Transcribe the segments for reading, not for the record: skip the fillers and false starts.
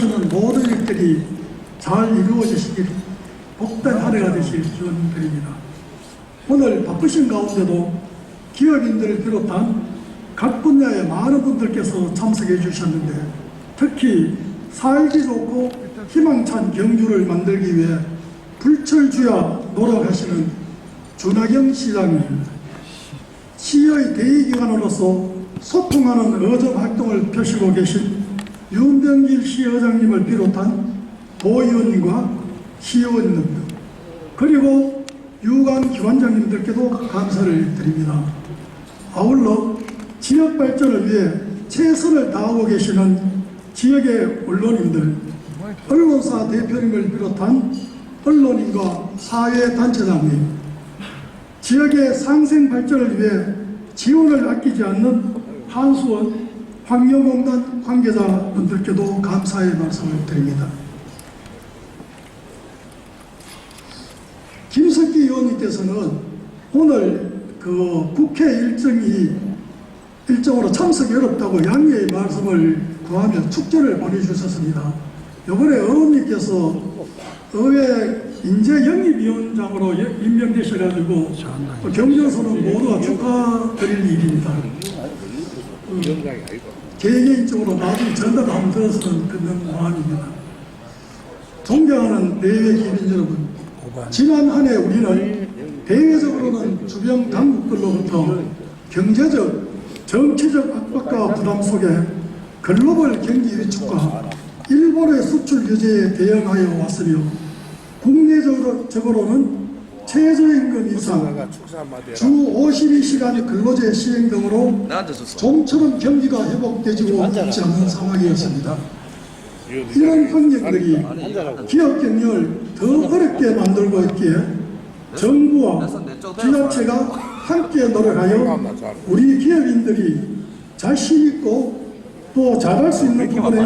하시는 모든 일들이 잘 이루어지시길 복된 한 해가 되시길 기원드립니다. 오늘 바쁘신 가운데도 기업인들을 비롯한 각 분야의 많은 분들께서 참석해 주셨는데, 특히 살기 좋고 희망찬 경주를 만들기 위해 불철주야 노력하시는 준하경 시장님, 시의 대의기관으로서 소통하는 의정 활동을 펼치고 계신 윤병길 시의장님을 비롯한 도의원님과 시의원님들, 그리고 유관 기관장님들께도 감사를 드립니다. 아울러 지역 발전을 위해 최선을 다하고 계시는 지역의 언론인들, 언론사 대표님을 비롯한 언론인과 사회단체장님, 지역의 상생 발전을 위해 지원을 아끼지 않는 한수원, 환경공단 관계자분들께도 감사의 말씀을 드립니다. 김석기 의원님께서는 오늘 국회 일정으로 참석이 어렵다고 양해의 말씀을 구하며 축전을 보내주셨습니다. 이번에 의원님께서 의회 인재영입위원장으로 임명되셔가지고 경전서는 모두가 축하드릴 일입니다. 개개인적으로 나중에 전달 한번 들었으면 그런 마음입니다. 존경하는 내외 기민 여러분, 지난 한 해 우리는 대외적으로는 주변 당국들로부터 경제적, 정치적 압박과 부담 속에 글로벌 경기 위축과 일본의 수출 규제에 대응하여 왔으며, 국내적으로는 최저임금 인상, 주 52시간 근로제 시행 등으로 좀처럼 경기가 회복되지고 있지 않는 상황이었습니다. 이런 환경들이 기업 경영을 더 어렵게 만들고 있기에 정부와 지자체가 함께 노력하여 우리 기업인들이 자신 있고 또 잘할 수 있는 부분에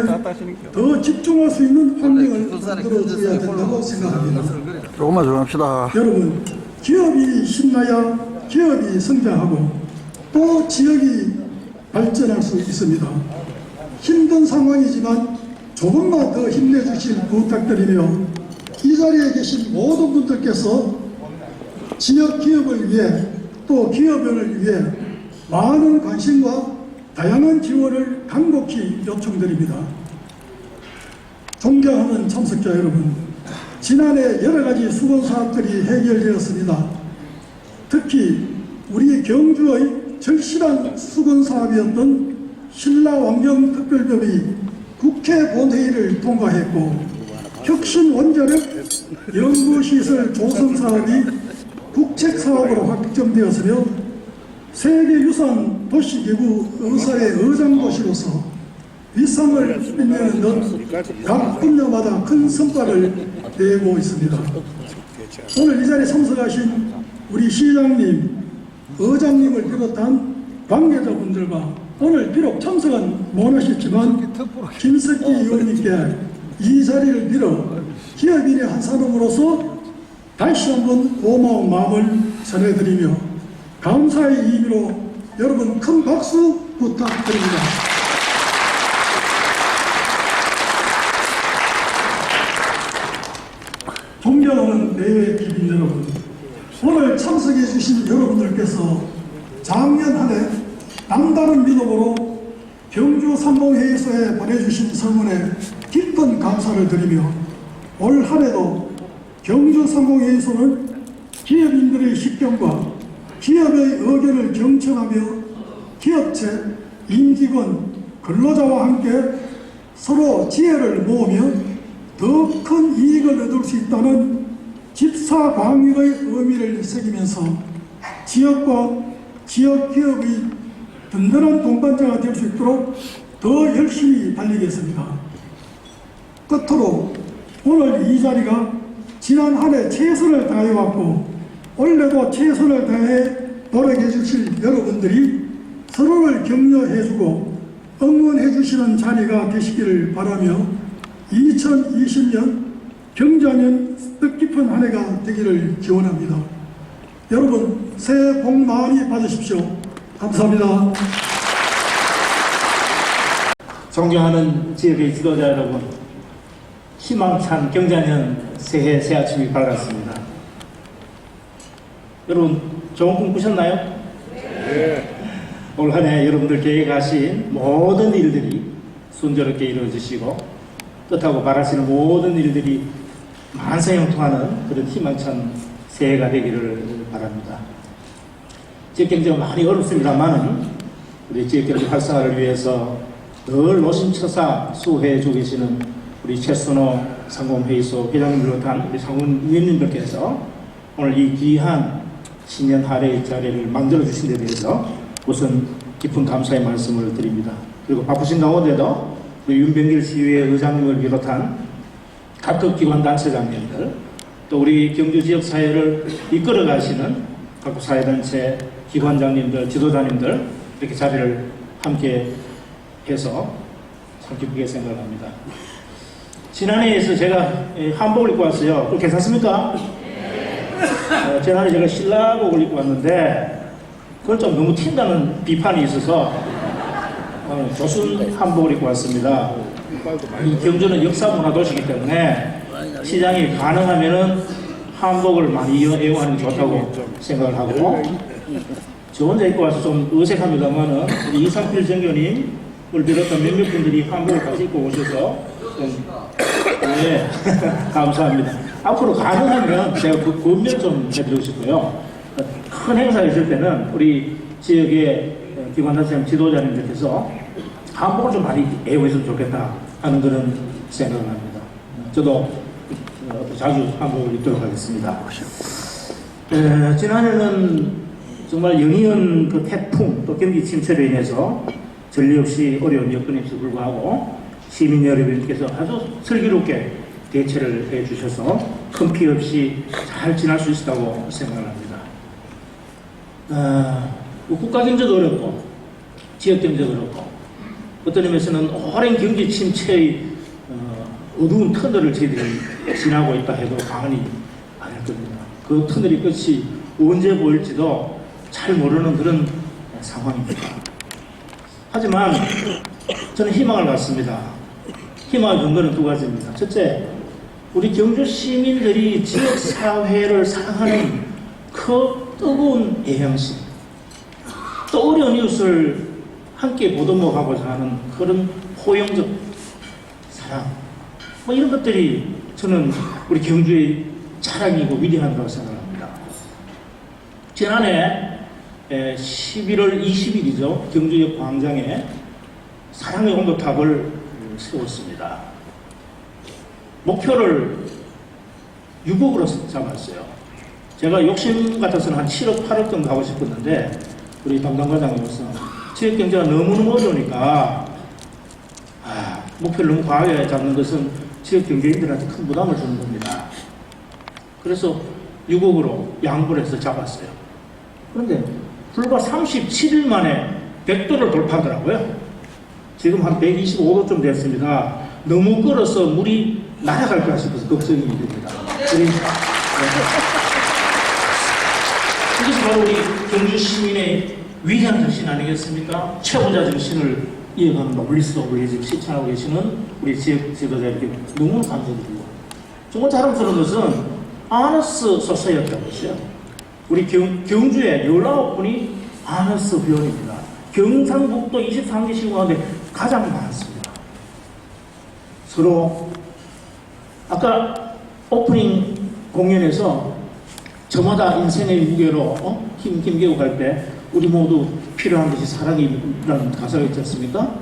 더 집중할 수 있는 환경을 만들어줘야 된다고 생각합니다. 조금만 좀 합시다. 여러분, 기업이 신나야 기업이 성장하고 또 지역이 발전할 수 있습니다. 힘든 상황이지만 조금만 더 힘내주실 부탁드리며, 이 자리에 계신 모든 분들께서 지역 기업을 위해 또 기업을 위해 많은 관심과 다양한 지원을 간곡히 요청드립니다. 존경하는 참석자 여러분, 지난해 여러 가지 수건 사업들이 해결되었습니다. 특히 우리 경주의 절실한 수건 사업이었던 신라환경특별법이 국회 본회의를 통과했고, 혁신 원자력 연구시설 조성 사업이 국책사업으로 확정되었으며, 세계유산 도시기구 의사의 의장도시로서 윗상을 빛내는 등 각 분야마다 큰 성과를 내고 있습니다. 오늘 이 자리에 참석하신 우리 시장님, 의장님을 비롯한 관계자분들과 오늘 비록 참석은 못하셨지만 김석기 의원님께 이 자리를 빌어 기업인의 한 사람으로서 다시 한번 고마운 마음을 전해드리며 감사의 의미로 여러분 큰 박수 부탁드립니다. 존경하는 내외 기빈 여러분, 오늘 참석해 주신 여러분들께서 작년 한 해 남다른 믿음으로 경주 상공회의소에 보내주신 서문에 깊은 감사를 드리며, 올 한 해도 경주 상공회의소는 기업인들의 식견과 기업의 의견을 경청하며 기업체, 임직원, 근로자와 함께 서로 지혜를 모으며 더 큰 이익을 얻을 수 있다는 집사광익의 의미를 새기면서 지역과 지역 기업의 든든한 동반자가 될 수 있도록 더 열심히 달리겠습니다. 끝으로 오늘 이 자리가 지난 한 해 최선을 다해왔고 올해도 최선을 다해 노력해 주실 여러분들이 서로를 격려해주고 응원해 주시는 자리가 되시기를 바라며 2020년 경자년 뜻깊은 한 해가 되기를 기원합니다. 여러분 새해 복 많이 받으십시오. 감사합니다. 존경하는 지역의 지도자 여러분, 희망찬 경자년 새해 새 아침이 밝았습니다. 여러분 좋은 꿈 꾸셨나요? 네. 올 한 해 여러분들 계획하신 모든 일들이 순조롭게 이루어지시고 뜻하고 바라시는 모든 일들이 만사형통하는 그런 희망찬 새해가 되기를 바랍니다. 지역경제가 많이 어렵습니다만은 우리 지역경제 활성화를 위해서 늘 노심초사 수고해주고 계시는 우리 최순호 상공회의소 회장님을 비롯한 우리 상공위원님들께서 오늘 이 귀한 신년 할애의 자리를 만들어주신 데 대해서 우선 깊은 감사의 말씀을 드립니다. 그리고 바쁘신 가운데도 우리 윤병길 시의회 의장님을 비롯한 각급 기관 단체장님들 또 우리 경주 지역 사회를 이끌어 가시는 각국 사회단체 기관장님들, 지도자님들 이렇게 자리를 함께 해서 참 기쁘게 생각합니다. 지난해에서 제가 한복을 입고 왔어요. 그거 괜찮습니까? 지난해 제가 신라복을 입고 왔는데 그걸 좀 너무 튄다는 비판이 있어서 조순 한복을 입고 왔습니다. 이 경주는 역사문화 도시이기 때문에 시장이 가능하면은 한복을 많이 애용하는 게 좋다고 생각을 하고 저 혼자 입고 와서 좀 어색합니다만은 이상필 정교님을 비롯한 몇몇 분들이 한복을 같이 입고 오셔서 좀 네, 감사합니다. 앞으로 가능하면 제가 그 권면 좀 해드리고 싶고요. 큰 행사 있을 때는 우리 지역의 기관단체 지도자님들께서 한복을 좀 많이 애용했으면 좋겠다 하는 그런 생각을 합니다. 저도 자주 한복을 입도록 하겠습니다. 지난해는 정말 연이은 그 태풍 또 경기 침체로 인해서 전례 없이 어려운 여건임에도 불구하고 시민 여러분께서 아주 슬기롭게 대처를 해주셔서 큰 피해 없이 잘 지날 수 있었다고 생각을 합니다. 국가 경제도 어렵고 지역 경제도 어렵고 어떤 의미에서는 오랜 경기 침체의 어두운 터널을 저희들이 지나고 있다 해도 과언이 아닐 겁니다. 그 터널이 끝이 언제 보일지도 잘 모르는 그런 상황입니다. 하지만 저는 희망을 갖습니다. 희망의 근거는 두 가지입니다. 첫째, 우리 경주 시민들이 지역사회를 사랑하는 그 뜨거운 애향심, 또 어려운 이웃을 함께 보듬어가고자 하는 그런 포용적 사랑, 뭐 이런 것들이 저는 우리 경주의 자랑이고 위대한다고 생각합니다. 지난해 11월 20일이죠. 경주역 광장에 사랑의 온도탑을 세웠습니다. 목표를 6억으로 잡았어요. 제가 욕심 같아서는 한 7억, 8억 정도 하고 싶었는데 우리 담당과장님으로서 지역 경제가 너무너무 어려우니까 목표를 너무 과하게 잡는 것은 지역 경제인들한테 큰 부담을 주는 겁니다. 그래서 6억으로 양보를 해서 잡았어요. 그런데 불과 37일 만에 100도를 돌파하더라고요. 지금 한 125도 됐습니다. 너무 끓어서 물이 날아갈까 싶어서 걱정이 됩니다. 이것이 바로 우리 경주 시민의 위대한 정신 아니겠습니까? 최고자 정신을 이어가는 노블리스 오브 지금 실천하고 계시는 우리 지역 지도자에게 너무 감사드리고 정말 자랑스러운 것은 아너스 소사이어티라고 있어요. 우리 경주에 19분이 아너스 회원입니다. 경상북도 23개 시군 가운데 가장 많습니다. 서로 아까 오프닝 공연에서 저마다 인생의 무게로 힘겨고 갈 때 우리 모두 필요한 것이 사랑이라는 가사가 있지 않습니까?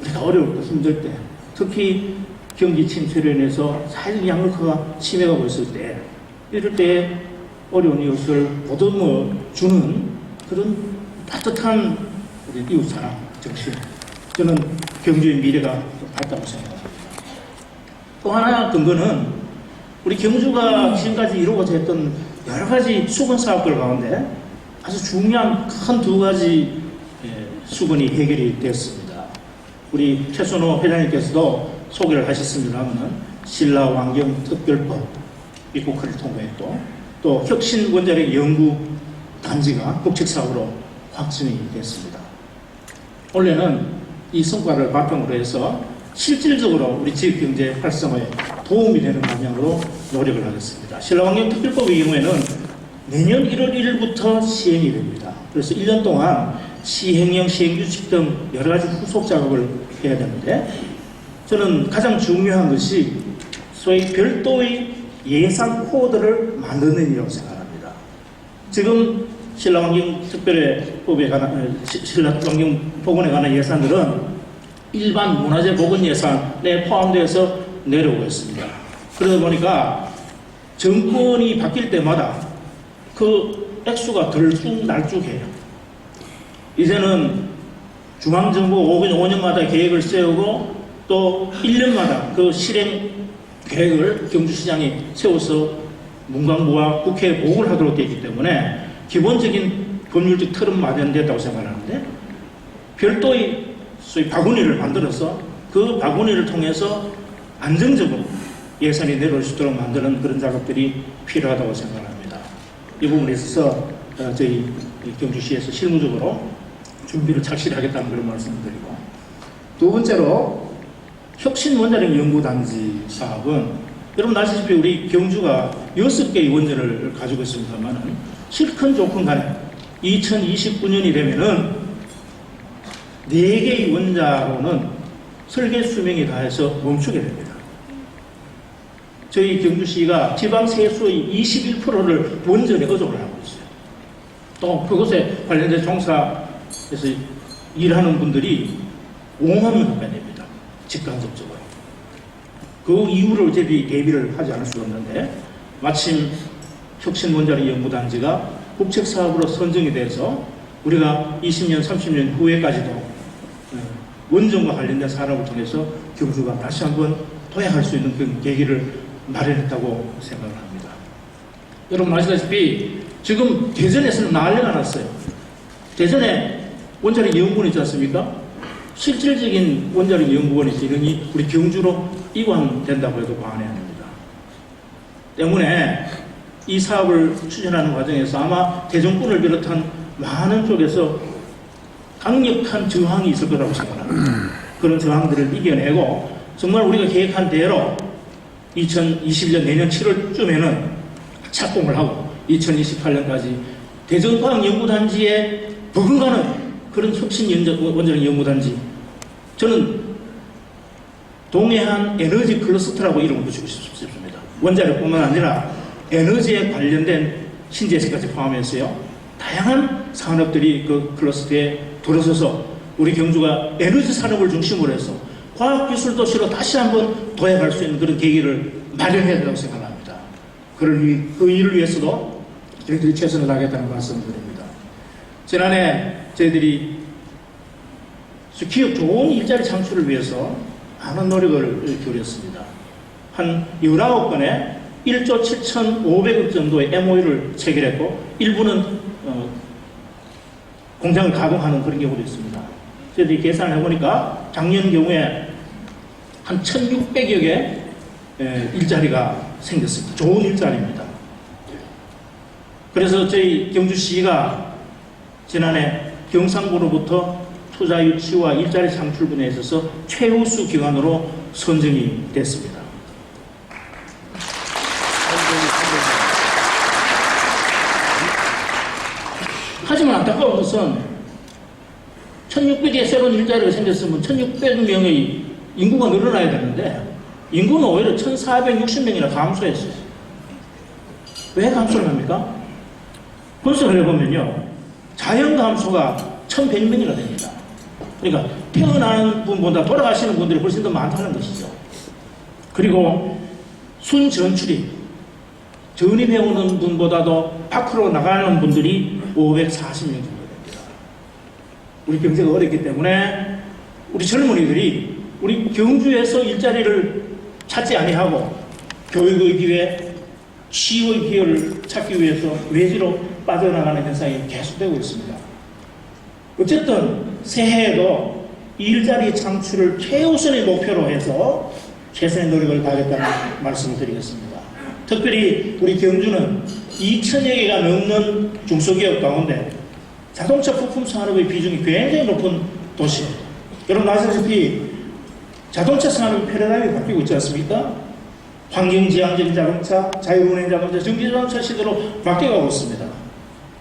우리가 어려울 때 힘들 때 특히 경기 침체로 인해서 사회적 양극화가 심해가고 있을 때 이럴 때 어려운 이웃을 보듬어 주는 그런 따뜻한 우리 이웃 사랑 정신, 저는 경주의 미래가 밝다고 생각합니다. 또 하나 근거는 우리 경주가 지금까지 이루어져 했던 여러 가지 수건 사업들 가운데 아주 중요한 큰 두 가지 수건이 해결이 됐습니다. 우리 최순호 회장님께서도 소개를 하셨습니다만 신라 환경 특별법 입국화를 통과했고 또 혁신 원자력 연구 단지가 국책 사업으로 확정이 됐습니다. 올해는 이 성과를 바탕으로 해서 실질적으로 우리 지역 경제 활성화에 도움이 되는 방향으로 노력을 하겠습니다. 신라환경특별법의 경우에는 내년 1월 1일부터 시행이 됩니다. 그래서 1년 동안 시행령, 시행규칙 등 여러 가지 후속 작업을 해야 되는데, 저는 가장 중요한 것이 소위 별도의 예산 코드를 만드는 일이라고 생각합니다. 지금 신라환경특별법에 관한, 신라환경보건에 관한 예산들은 일반 문화재 보건 예산에 포함되어서 내려오고 있습니다. 그러다 보니까 정권이 바뀔 때마다 그 액수가 들쭉날쭉해요. 이제는 중앙정부 5년마다 계획을 세우고 또 1년마다 그 실행 계획을 경주시장이 세워서 문광부와 국회에 보고를 하도록 되어 있기 때문에 기본적인 법률적 틀은 마련됐다고 생각하는데, 별도의 소위 바구니를 만들어서 그 바구니를 통해서 안정적으로 예산이 내려올 수 있도록 만드는 그런 작업들이 필요하다고 생각합니다. 이 부분에 있어서 저희 경주시에서 실무적으로 준비를 착실하겠다는 그런 말씀을 드리고, 두 번째로 혁신원자력 연구단지 사업은 여러분 아시다시피 우리 경주가 6개의 원전을 가지고 있습니다만 실컷 좋건 간에 2029년이 되면은 4개의 원자로는 설계 수명이 다해서 멈추게 됩니다. 저희 경주시가 지방 세수의 21%를 원전에 의존을 하고 있어요. 또 그것에 관련된 종사에서 일하는 분들이 5만 명 가까이 됩니다. 직간접적으로. 그 이유를 저희들이 대비를 하지 않을 수가 없는데, 마침 혁신원자력 연구단지가 국책사업으로 선정이 돼서 우리가 20년, 30년 후에까지도 원전과 관련된 산업을 통해서 경주가 다시 한번 도약할 수 있는 그런 계기를 마련했다고 생각을 합니다. 여러분 아시다시피 지금 대전에서는 난리가 났어요. 대전에 원자력 연구원 있지 않습니까? 실질적인 원자력 연구원이 이러니 우리 경주로 이관된다고 해도 과언이 아닙니다. 때문에 이 사업을 추진하는 과정에서 아마 대전군을 비롯한 많은 쪽에서 강력한 저항이 있을 거라고 생각합니다. 그런 저항들을 이겨내고 정말 우리가 계획한 대로 2021년 내년 7월쯤에는 착공을 하고 2028년까지 대전과학연구단지에 버금가는 그런 혁신 원자력 연구단지, 저는 동해안 에너지 클러스터라고 이름을 붙이고 싶습니다. 원자력뿐만 아니라 에너지에 관련된 신재생까지 포함해서요, 다양한 산업들이 그 클러스터에 들어서서 우리 경주가 에너지 산업을 중심으로 해서 과학기술 도시로 다시 한번 도약할 수 있는 그런 계기를 마련해야 된다고 생각합니다. 그 일을 위해서도 저희들이 최선을 다하겠다는 말씀을 드립니다. 지난해 저희들이 기업 좋은 일자리 창출을 위해서 많은 노력을 기울였습니다. 한 19건의 1조 7,500억 정도의 MOU를 체결했고, 일부는 공장을 가동하는 그런 경우도 있습니다. 저희들이 계산을 해보니까 작년 경우에 한 1,600여 개 일자리가 생겼습니다. 좋은 일자리입니다. 그래서 저희 경주시가 지난해 경상부로부터 투자 유치와 일자리 창출 분야에 있어서 최우수 기관으로 선정이 됐습니다. 하지만 안타까운 것은 1600의 새로운 일자리가 생겼으면 1600명의 인구가 늘어나야 되는데 인구는 오히려 1460명이나 감소했어요. 왜 감소를 합니까? 분석을 해보면요, 자연 감소가 1100명이나 됩니다. 그러니까 태어나는 분보다 돌아가시는 분들이 훨씬 더 많다는 것이죠. 그리고 순전출입, 전입해오는 분보다도 밖으로 나가는 분들이 540명 정도 됩니다. 우리 경제가 어렵기 때문에 우리 젊은이들이 우리 경주에서 일자리를 찾지 아니하고 교육의 기회, 취업의 기회를 찾기 위해서 외지로 빠져나가는 현상이 계속되고 있습니다. 어쨌든 새해에도 일자리 창출을 최우선의 목표로 해서 최선의 노력을 다하겠다는 말씀을 드리겠습니다. 특별히 우리 경주는 2,000여 개가 넘는 중소기업 가운데 자동차 부품 산업의 비중이 굉장히 높은 도시입니다. 여러분 아시다시피 자동차 산업의 패러다임이 바뀌고 있지 않습니까? 환경지향적인 자동차, 자율운행 자동차, 전기자동차 시대로 바뀌어가고 있습니다.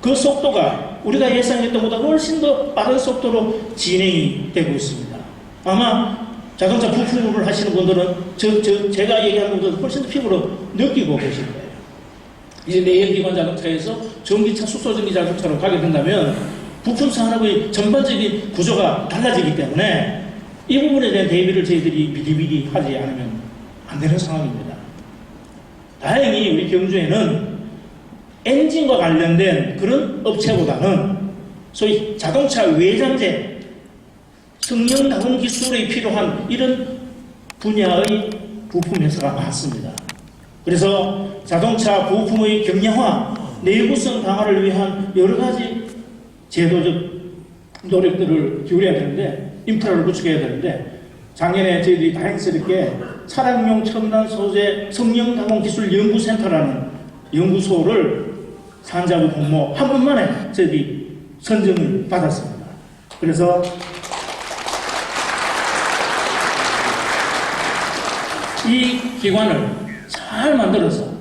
그 속도가 우리가 예상했던 것보다 훨씬 더 빠른 속도로 진행이 되고 있습니다. 아마 자동차 부품을 하시는 분들은 제가 얘기하는 것보다 훨씬 더 피부로 느끼고 계실 거예요. 이제 내연기관 자동차에서 전기차, 수소전기 자동차로 가게 된다면 부품 산업의 전반적인 구조가 달라지기 때문에 이 부분에 대한 대비를 저희들이 미리미리 하지 않으면 안 되는 상황입니다. 다행히 우리 경주에는 엔진과 관련된 그런 업체보다는 소위 자동차 외장재, 성능 다운 기술에 필요한 이런 분야의 부품 회사가 많습니다. 그래서 자동차 부품의 경량화, 내구성 강화를 위한 여러 가지 제도적 노력들을 기울여야 되는데, 인프라를 구축해야 되는데, 작년에 저희들이 다행스럽게 차량용 첨단 소재 성능 다운 기술 연구센터라는 연구소를 산자부 공모 한 번 만에 저희들이 선정을 받았습니다. 그래서 이 기관을 잘 만들어서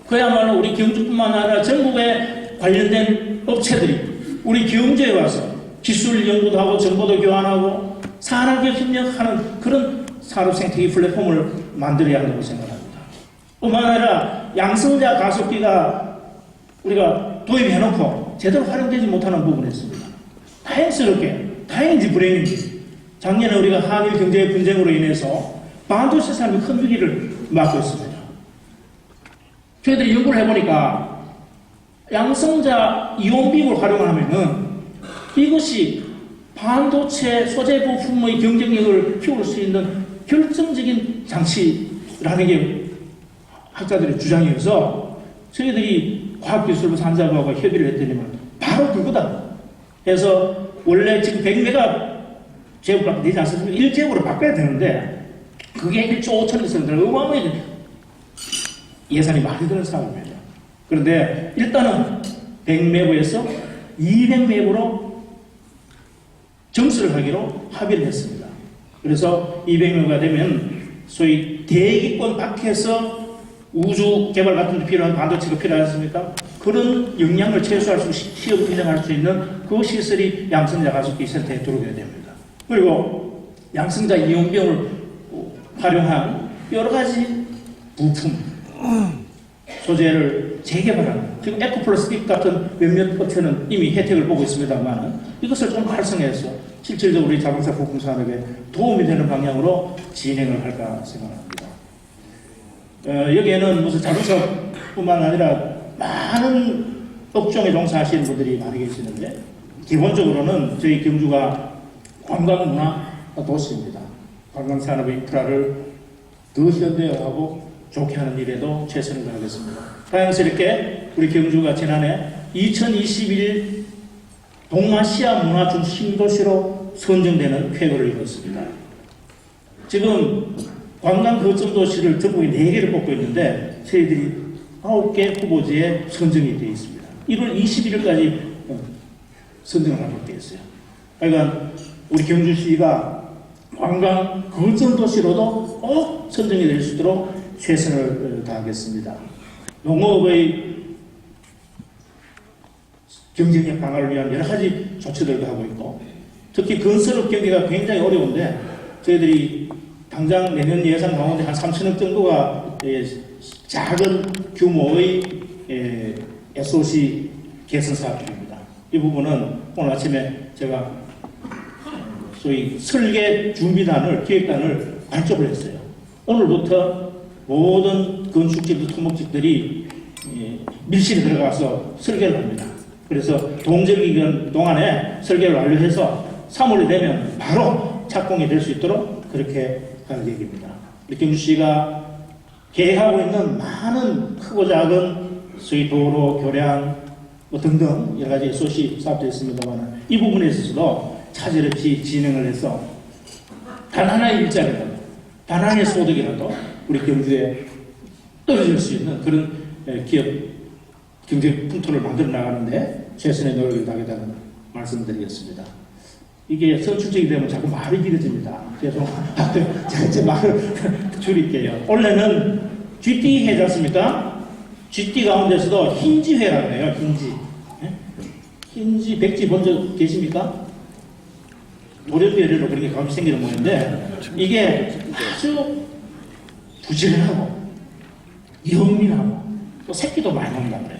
그야말로 우리 경주뿐만 아니라 전국에 관련된 업체들이 우리 경주에 와서 기술 연구도 하고 정보도 교환하고 산업에 협력하는 그런 산업 생태계 플랫폼을 만들어야 한다고 생각합니다. 뿐만 아니라 양성자 가속기가 우리가 도입해놓고 제대로 활용되지 못하는 부분이 있습니다. 다행인지 불행인지 작년에 우리가 한일 경제 분쟁으로 인해서 반도체 산업이 큰 위기를 맞고 있습니다. 저희들이 연구를 해보니까 양성자 이온빔을 활용하면은 이것이 반도체 소재 부품의 경쟁력을 키울 수 있는 결정적인 장치라는 게 학자들의 주장이어서 저희들이 과학기술부 산자부하고 협의를 했더니만 바로 그거다 해서 원래 지금 100메가 제곱밖에 되지 않습니까? 1제곱으로 바꿔야 되는데 그게 1조 5천억 쓰는데 어마어마하게 예산이 많이 드는 사업입니다. 그런데 일단은 100메가에서 200메가로 정수를 하기로 합의를 했습니다. 그래서 200메가가 되면 소위 대기권 밖에서 우주 개발 같은 데 필요한 반도체가 필요하지 않습니까? 그런 역량을 최소화할 수, 시험 인정할 수 있는 그 시설이 양성자 가속기 센터에 들어오게 됩니다. 그리고 양성자 이온병을 활용한 여러 가지 부품, 소재를 재개발하는, 지금 에코플라스틱 같은 몇몇 업체는 이미 혜택을 보고 있습니다만 이것을 좀 활성화해서 실질적으로 우리 자동차 부품 산업에 도움이 되는 방향으로 진행을 할까 생각합니다. 여기에는 무슨 자동차뿐만 아니라 많은 업종에 종사하시는 분들이 많이 계시는데 기본적으로는 저희 경주가 관광문화 도시입니다. 관광산업의 인프라를 더 현대화하고 좋게 하는 일에도 최선을 다하겠습니다. 다행스럽게 우리 경주가 지난해 2021 동아시아 문화 중심 도시로 선정되는 쾌거를 이뤘습니다. 지금 관광 거점 도시를 전국에 4개를 뽑고 있는데 저희들이 9개 후보지에 선정이 되어 있습니다. 1월 21일까지 선정을 하도록 되어 있어요. 그러니까 우리 경주시가 관광 거점 도시로도 꼭 선정이 될 수 있도록 최선을 다하겠습니다. 농업의 경쟁력 강화를 위한 여러 가지 조치들도 하고 있고 특히 건설업 경기가 굉장히 어려운데 저희들이 당장 내년 예산 가운데 한 3천억 정도가 작은 규모의 SOC 개선 사업입니다. 이 부분은 오늘 아침에 제가 소위 설계 준비단을, 기획단을 발족을 했어요. 오늘부터 모든 건축집, 토목집들이 밀실에 들어가서 설계를 합니다. 그래서 동절기간 동안에 설계를 완료해서 3월이 되면 바로 착공이 될 수 있도록 그렇게 할 얘기입니다. 우리 경주시가 계획하고 있는 많은 크고 작은 소위 도로, 교량 등등 여러 가지 SOC 사업도 있습니다만 이 부분에 있어서도 차질 없이 진행을 해서 단 하나의 일자리라도, 단 하나의 소득이라도 우리 경주에 떨어질 수 있는 그런 기업 경제 풍토를 만들어 나가는데 최선의 노력을 다하겠다는 말씀드리겠습니다. 이게 선출적이 되면 자꾸 말이 길어집니다. 죄송합니다. 제가 제 말을 줄일게요. 원래는 GT 회지 않습니까? GT 가운데서도 힌지회라고 해요. 힌지. 예? 힌지 백지 본 적 계십니까? 도련배로 그렇게 감이 생기는 모양인데 이게 아주 부지런하고 영민하고 또 새끼도 많이 온다고 그래요.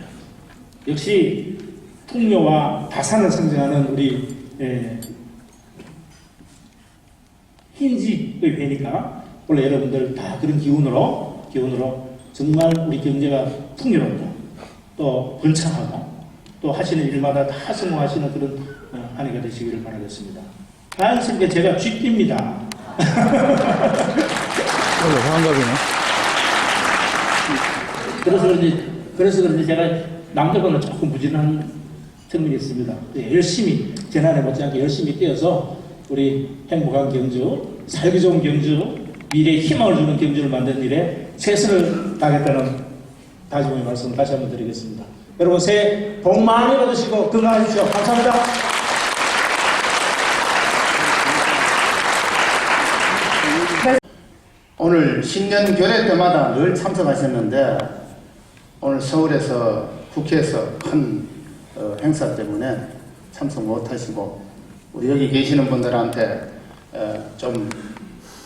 역시 풍요와 다산을 상징하는 우리 흰지의 회니까 원래 여러분들 다 그런 기운으로 정말 우리 경제가 풍요롭고 또 번창하고 또 하시는 일마다 다 성공하시는 그런 한 해가 되시기를 바라겠습니다. 자연스럽게 제가 쥐띠입니다. 환갑이네. 그래서 그런지 제가 남들보다 조금 부진한 측면이 있습니다. 열심히 지난해 못지않게 열심히 뛰어서 우리 행복한 경주, 살기 좋은 경주, 미래에 희망을 주는 경주를 만드는 일에 최선을 다하겠다는 다짐의 말씀을 다시 한번 드리겠습니다. 여러분 새해 복 많이 받으시고 건강하십시오. 감사합니다. 오늘 신년 결례 때마다 늘 참석하셨는데 오늘 서울에서 국회에서 큰 행사 때문에 참석 못하시고 우리 여기 계시는 분들한테 좀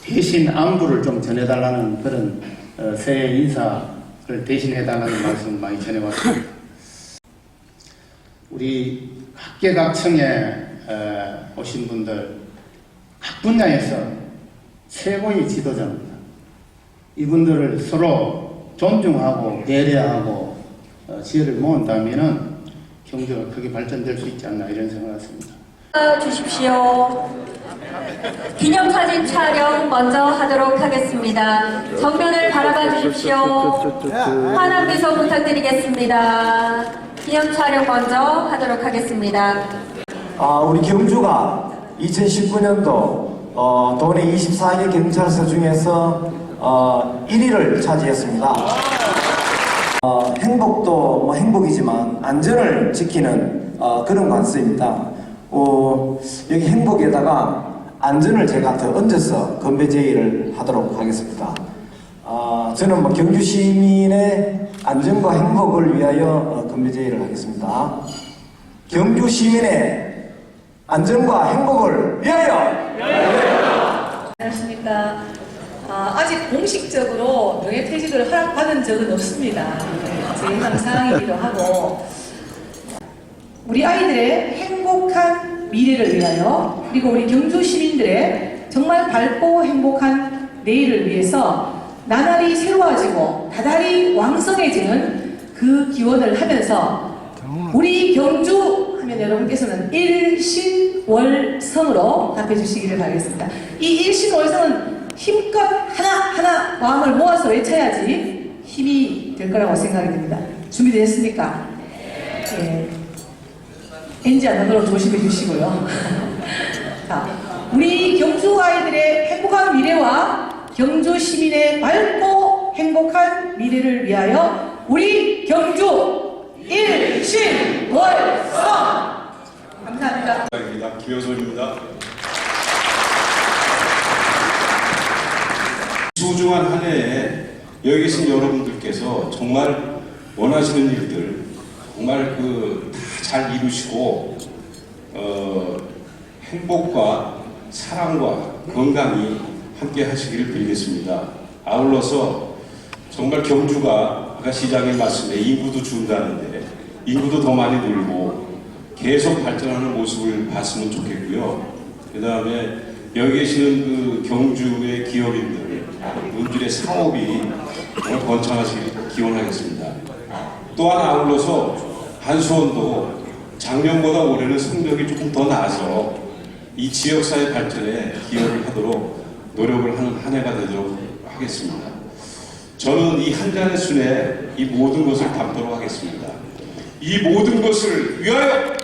대신 안부를 좀 전해달라는 그런 새해 인사를 대신해달라는 말씀 많이 전해왔습니다. 우리 각계각층에 오신 분들 각 분야에서 최고의 지도자입니다. 이분들을 서로 존중하고 배려하고 지혜를 모은다면은 경제가 크게 발전될 수 있지 않나 이런 생각을 했습니다. 주십시오. 기념사진 촬영 먼저 하도록 하겠습니다. 정면을 바라봐 주십시오. 환한 미소 부탁드리겠습니다. 기념 촬영 먼저 하도록 하겠습니다. 우리 경주가 2019년도 도내 24개 경찰서 중에서 1위를 차지했습니다. 행복도 뭐 행복이지만 안전을 지키는 그런 관습입니다. 여기 행복에다가 안전을 제가 더 얹어서 건배 제의를 하도록 하겠습니다. 저는 뭐 경주 시민의 안전과 행복을 위하여 건배 제의를 하겠습니다. 경주 시민의 안전과 행복을 위하여! 안녕하십니까. 아직 공식적으로 명예퇴직을 허락받은 적은 없습니다. 제 희망사항이기도 하고 우리 아이들의 행복한 미래를 위하여 그리고 우리 경주 시민들의 정말 밝고 행복한 내일을 위해서 나날이 새로워지고 다달이 왕성해지는 그 기원을 하면서 우리 경주 하면 여러분께서는 일신월성으로 답해 주시기를 바라겠습니다. 이 일신월성은 힘껏 하나하나 마음을 모아서 외쳐야지 힘이 될 거라고 생각이 됩니다. 준비되셨습니까? 예. NG 안 나도록 조심해 주시고요. 자, 우리 경주 아이들의 행복한 미래와 경주 시민의 밝고 행복한 미래를 위하여 우리 경주 일신월성! 감사합니다. 김효선입니다. 소중한 한 해에 여기 계신 여러분들께서 정말 원하시는 일들 정말 다 잘 이루시고 행복과 사랑과 건강이 함께 하시기를 빌겠습니다. 아울러서 정말 경주가 아까 시장의 말씀에 인구도 준다는데 인구도 더 많이 늘고 계속 발전하는 모습을 봤으면 좋겠고요. 그 다음에 여기 계시는 경주의 기업인들 분들의 사업이 정말 번창하시길 기원하겠습니다. 또한 아울러서 한수원도 작년보다 올해는 성적이 조금 더 나아서 이 지역사회 발전에 기여를 하도록 노력을 하는 한 해가 되도록 하겠습니다. 저는 이 한 잔의 술에 이 모든 것을 담도록 하겠습니다. 이 모든 것을 위하여!